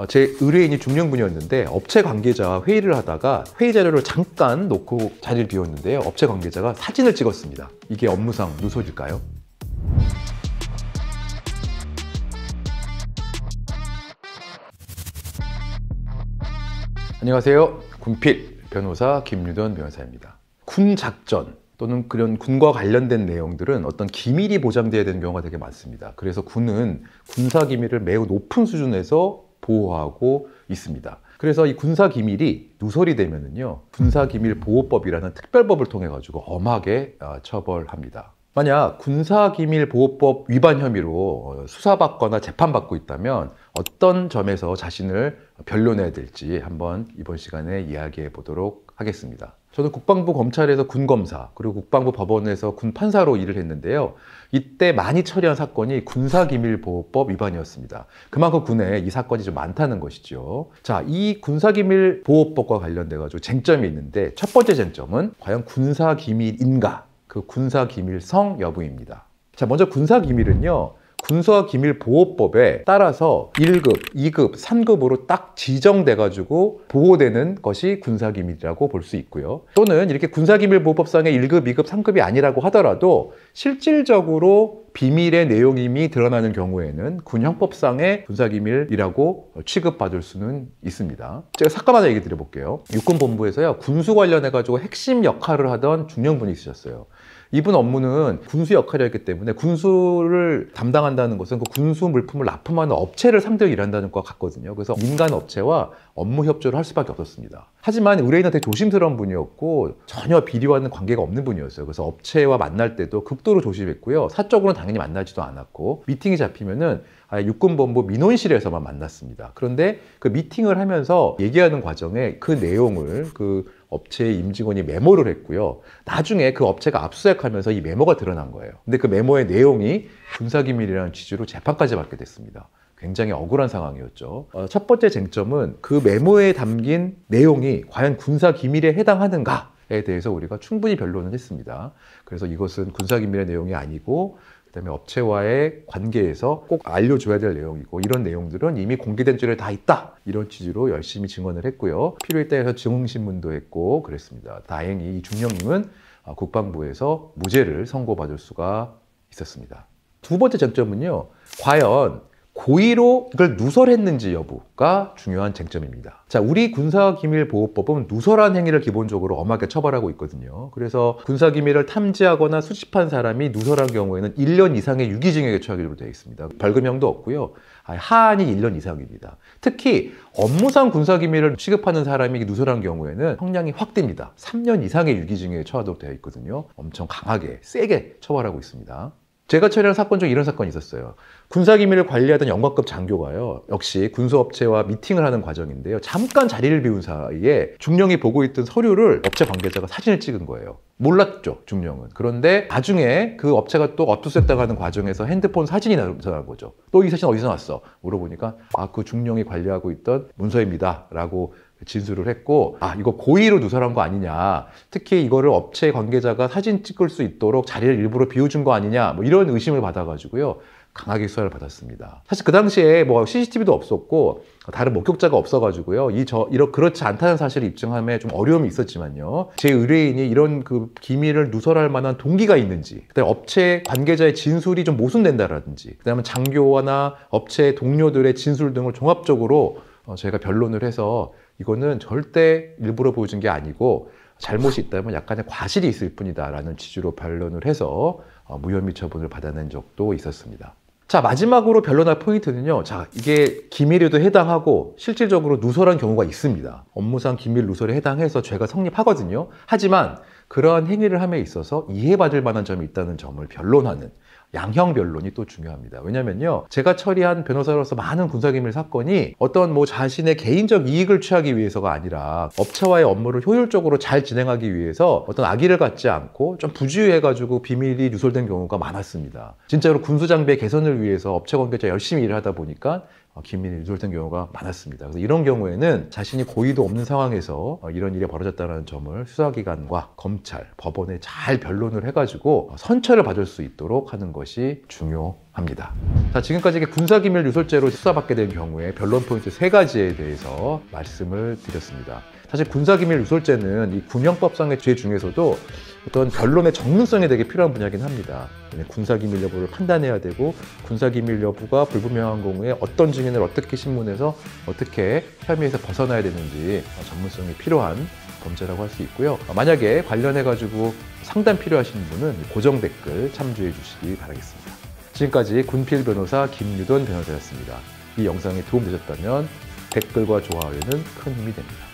제 의뢰인이 중량분이었는데 업체 관계자와 회의를 하다가 회의 자료를 잠깐 놓고 자리를 비웠는데요. 업체 관계자가 사진을 찍었습니다. 이게 업무상 누설일까요? 안녕하세요. 군필 변호사 김유돈 변호사입니다. 군 작전 또는 그런 군과 관련된 내용들은 어떤 기밀이 보장되어야 되는 경우가 되게 많습니다. 그래서 군은 군사기밀을 매우 높은 수준에서 보호하고 있습니다. 그래서 이 군사기밀이 누설이 되면은요, 군사기밀보호법이라는 특별법을 통해 가지고 엄하게 처벌합니다. 만약 군사기밀보호법 위반 혐의로 수사받거나 재판받고 있다면 어떤 점에서 자신을 변론해야 될지 한번 이번 시간에 이야기해 보도록 하겠습니다. 저는 국방부 검찰에서 군검사, 그리고 국방부 법원에서 군판사로 일을 했는데요. 이때 많이 처리한 사건이 군사기밀보호법 위반이었습니다. 그만큼 군에 이 사건이 좀 많다는 것이죠. 자, 이 군사기밀보호법과 관련돼 가지고 쟁점이 있는데, 첫 번째 쟁점은 과연 군사기밀인가? 그 군사기밀성 여부입니다. 자, 먼저 군사기밀은요, 군사기밀보호법에 따라서 1급, 2급, 3급으로 딱 지정돼가지고 보호되는 것이 군사기밀이라고 볼 수 있고요. 또는 이렇게 군사기밀보호법상의 1급, 2급, 3급이 아니라고 하더라도 실질적으로 비밀의 내용이 드러나는 경우에는 군형법상의 군사기밀이라고 취급받을 수는 있습니다. 제가 사건 하나 얘기 드려볼게요. 육군본부에서요, 군수 관련해가지고 핵심 역할을 하던 중령분이 있으셨어요. 이분 업무는 군수 역할이었기 때문에 군수를 담당한다는 것은 그 군수 물품을 납품하는 업체를 상대로 일한다는 것과 같거든요. 그래서 민간 업체와 업무 협조를 할 수밖에 없었습니다. 하지만 의뢰인은 되게 조심스러운 분이었고 전혀 비리와는 관계가 없는 분이었어요. 그래서 업체와 만날 때도 극도로 조심했고요. 사적으로는 당연히 만나지도 않았고, 미팅이 잡히면은 육군본부 민원실에서만 만났습니다. 그런데 그 미팅을 하면서 얘기하는 과정에 그 내용을 그 업체의 임직원이 메모를 했고요. 나중에 그 업체가 압수수색하면서 이 메모가 드러난 거예요. 근데 그 메모의 내용이 군사기밀이라는 취지로 재판까지 받게 됐습니다. 굉장히 억울한 상황이었죠. 첫 번째 쟁점은 그 메모에 담긴 내용이 과연 군사기밀에 해당하는가에 대해서 우리가 충분히 변론을 했습니다. 그래서 이것은 군사기밀의 내용이 아니고 그다음에 업체와의 관계에서 꼭 알려줘야 될 내용이고, 이런 내용들은 이미 공개된 자료에 다 있다, 이런 취지로 열심히 증언을 했고요. 필요에 따라서 증언신문도 했고 그랬습니다. 다행히 이 중령님은 국방부에서 무죄를 선고받을 수가 있었습니다. 두 번째 쟁점은요, 과연 고의로 이걸 누설했는지 여부가 중요한 쟁점입니다. 자, 우리 군사기밀보호법은 누설한 행위를 기본적으로 엄하게 처벌하고 있거든요. 그래서 군사기밀을 탐지하거나 수집한 사람이 누설한 경우에는 1년 이상의 유기징역에 처하기로 되어 있습니다. 벌금형도 없고요. 하한이 1년 이상입니다. 특히 업무상 군사기밀을 취급하는 사람이 누설한 경우에는 형량이 확 듭니다. 3년 이상의 유기징역에 처하도록 되어 있거든요. 엄청 강하게, 세게 처벌하고 있습니다. 제가 처리한 사건 중 이런 사건이 있었어요. 군사기밀을 관리하던 영관급 장교가요, 역시 군수업체와 미팅을 하는 과정인데요, 잠깐 자리를 비운 사이에 중령이 보고 있던 서류를 업체 관계자가 사진을 찍은 거예요. 몰랐죠, 중령은. 그런데 나중에 그 업체가 또 압수수색 당하는 과정에서 핸드폰 사진이 나타난 거죠. 또 이 사진 어디서 났어? 물어보니까 그 중령이 관리하고 있던 문서입니다 라고 진술을 했고, 이거 고의로 누설한 거 아니냐, 특히 이거를 업체 관계자가 사진 찍을 수 있도록 자리를 일부러 비워준 거 아니냐, 뭐 이런 의심을 받아가지고요, 강하게 수사를 받았습니다. 사실 그 당시에 뭐 CCTV도 없었고 다른 목격자가 없어가지고요, 그렇지 않다는 사실을 입증함에 좀 어려움이 있었지만요, 제 의뢰인이 이런 그 기밀을 누설할 만한 동기가 있는지, 그다음에 업체 관계자의 진술이 좀 모순된다라든지, 그다음에 장교나 업체 동료들의 진술 등을 종합적으로 저희가 변론을 해서 이거는 절대 일부러 보여준 게 아니고 잘못이 있다면 약간의 과실이 있을 뿐이다 라는 취지로 변론을 해서 무혐의 처분을 받아낸 적도 있었습니다. 자, 마지막으로 변론할 포인트는요, 자, 이게 기밀에도 해당하고 실질적으로 누설한 경우가 있습니다. 업무상 기밀 누설에 해당해서 죄가 성립하거든요. 하지만 그러한 행위를 함에 있어서 이해받을 만한 점이 있다는 점을 변론하는 양형 변론이 또 중요합니다. 왜냐면요, 제가 처리한 변호사로서 많은 군사기밀 사건이 어떤 자신의 개인적 이익을 취하기 위해서가 아니라 업체와의 업무를 효율적으로 잘 진행하기 위해서 어떤 악의를 갖지 않고 좀 부주의해가지고 비밀이 누설된 경우가 많았습니다. 진짜로 군수장비의 개선을 위해서 업체 관계자 열심히 일을 하다 보니까 기밀이 누설된 경우가 많았습니다. 그래서 이런 경우에는 자신이 고의도 없는 상황에서 이런 일이 벌어졌다는 점을 수사기관과 검찰, 법원에 잘 변론을 해가지고 선처를 받을 수 있도록 하는 것이 중요합니다. 자, 지금까지 군사기밀 누설죄로 수사받게 된 경우에 변론 포인트 3가지에 대해서 말씀을 드렸습니다. 사실 군사기밀 누설죄는 이 구명법상의 죄 중에서도 어떤 변론의 전문성이 되게 필요한 분야이긴 합니다. 군사기밀 여부를 판단해야 되고 군사기밀 여부가 불분명한 경우에 어떤 증인을 어떻게 신문해서 어떻게 혐의에서 벗어나야 되는지 전문성이 필요한 범죄라고 할 수 있고요. 만약에 관련해가지고 상담 필요하신 분은 고정 댓글 참조해 주시기 바라겠습니다. 지금까지 군필 변호사 김유돈 변호사였습니다. 이 영상이 도움되셨다면 댓글과 좋아요는 큰 힘이 됩니다.